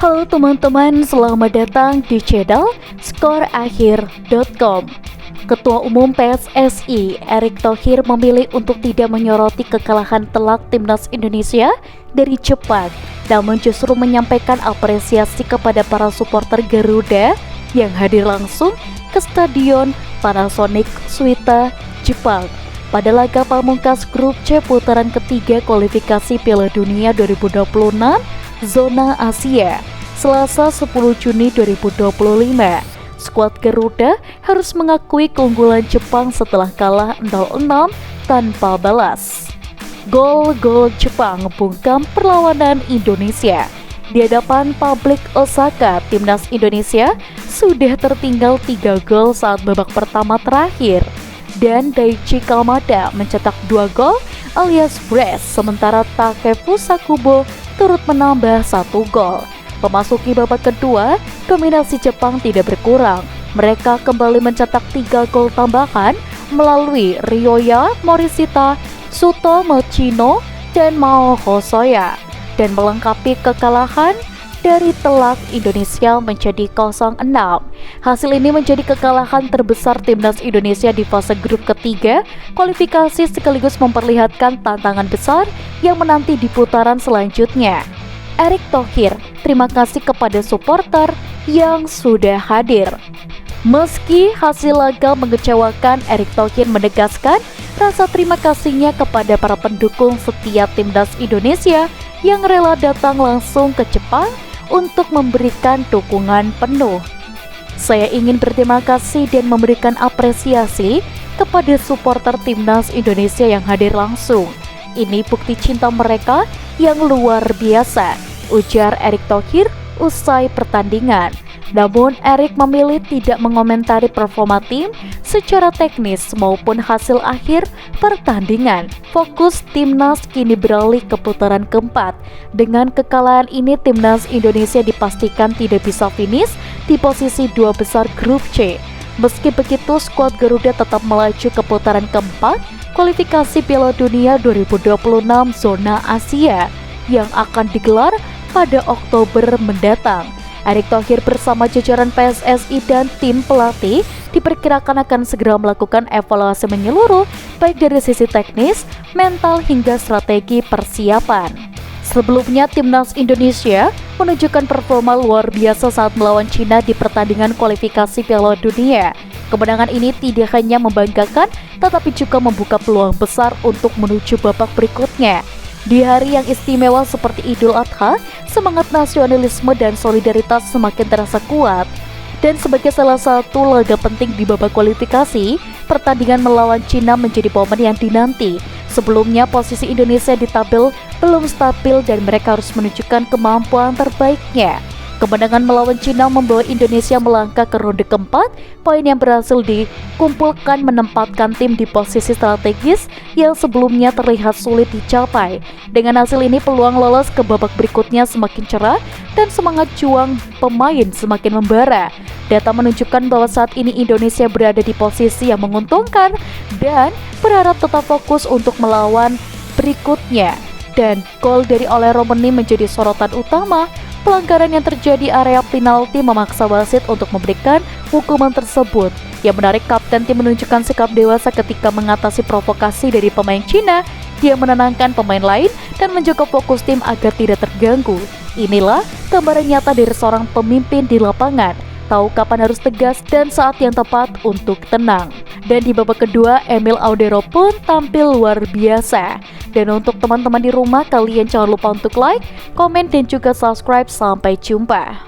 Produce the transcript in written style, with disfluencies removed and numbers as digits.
Halo teman-teman, selamat datang di channel skorakhir.com. Ketua Umum PSSI Erick Thohir memilih untuk tidak menyoroti kekalahan telak timnas Indonesia dari Jepang, namun justru menyampaikan apresiasi kepada para supporter Garuda yang hadir langsung ke Stadion Panasonic Suita, Jepang pada laga pamungkas grup C putaran ketiga kualifikasi Piala Dunia 2026 Zona Asia, Selasa 10 Juni 2025. Skuad Garuda harus mengakui keunggulan Jepang setelah kalah 0-6 tanpa balas. Gol-gol Jepang bungkam perlawanan Indonesia. Di hadapan publik Osaka, timnas Indonesia sudah tertinggal 3 gol saat babak pertama terakhir. Dan Daichi Kamada mencetak 2 gol alias brace, sementara Takefusa Kubo turut menambah 1 gol. Memasuki babak kedua, dominasi Jepang tidak berkurang. Mereka kembali mencetak 3 gol tambahan melalui Ryoya Morishita, Suto Mochino, dan Mao Hosoya, dan melengkapi kekalahan dari telak Indonesia menjadi 0-6. Hasil ini menjadi kekalahan terbesar timnas Indonesia di fase grup ketiga kualifikasi, sekaligus memperlihatkan tantangan besar yang menanti di putaran selanjutnya. Erick Thohir terima kasih kepada supporter yang sudah hadir. Meski hasil laga mengecewakan, Erick Thohir menegaskan rasa terima kasihnya kepada para pendukung setia timnas Indonesia yang rela datang langsung ke Jepang untuk memberikan dukungan penuh. Saya ingin berterima kasih dan memberikan apresiasi kepada supporter timnas Indonesia yang hadir langsung. Ini bukti cinta mereka yang luar biasa, ujar Erick Thohir usai pertandingan. Namun Erick memilih tidak mengomentari performa tim secara teknis maupun hasil akhir pertandingan. Fokus timnas kini beralih ke putaran keempat. Dengan kekalahan ini, timnas Indonesia dipastikan tidak bisa finish di posisi 2 besar grup C. Meski begitu, skuad Garuda tetap melaju ke putaran keempat kualifikasi Piala Dunia 2026 Zona Asia yang akan digelar pada Oktober mendatang. Erick Thohir bersama jajaran PSSI dan tim pelatih diperkirakan akan segera melakukan evaluasi menyeluruh baik dari sisi teknis, mental hingga strategi persiapan. Sebelumnya, timnas Indonesia menunjukkan performa luar biasa saat melawan Cina di pertandingan kualifikasi Piala Dunia. Kemenangan ini tidak hanya membanggakan, tetapi juga membuka peluang besar untuk menuju babak berikutnya. Di hari yang istimewa seperti Idul Adha, semangat nasionalisme dan solidaritas semakin terasa kuat. Dan sebagai salah satu laga penting di babak kualifikasi, pertandingan melawan Cina menjadi momen yang dinanti. Sebelumnya, posisi Indonesia di tabel belum stabil dan mereka harus menunjukkan kemampuan terbaiknya. Kemenangan melawan Cina membawa Indonesia melangkah ke ronde keempat. Poin yang berhasil dikumpulkan menempatkan tim di posisi strategis yang sebelumnya terlihat sulit dicapai. Dengan hasil ini, peluang lolos ke babak berikutnya semakin cerah dan semangat juang pemain semakin membara. Data menunjukkan bahwa saat ini Indonesia berada di posisi yang menguntungkan dan berharap tetap fokus untuk melawan berikutnya. Dan gol dari Ole Romeni menjadi sorotan utama. Pelanggaran yang terjadi area penalti memaksa wasit untuk memberikan hukuman tersebut. Yang menarik, kapten tim menunjukkan sikap dewasa ketika mengatasi provokasi dari pemain Cina. Dia menenangkan pemain lain dan menjaga fokus tim agar tidak terganggu. Inilah gambaran nyata dari seorang pemimpin di lapangan. Tahu kapan harus tegas dan saat yang tepat untuk tenang. Dan di babak kedua, Emil Audero pun tampil luar biasa. Dan untuk teman-teman di rumah, kalian jangan lupa untuk like, komen, dan juga subscribe. Sampai jumpa.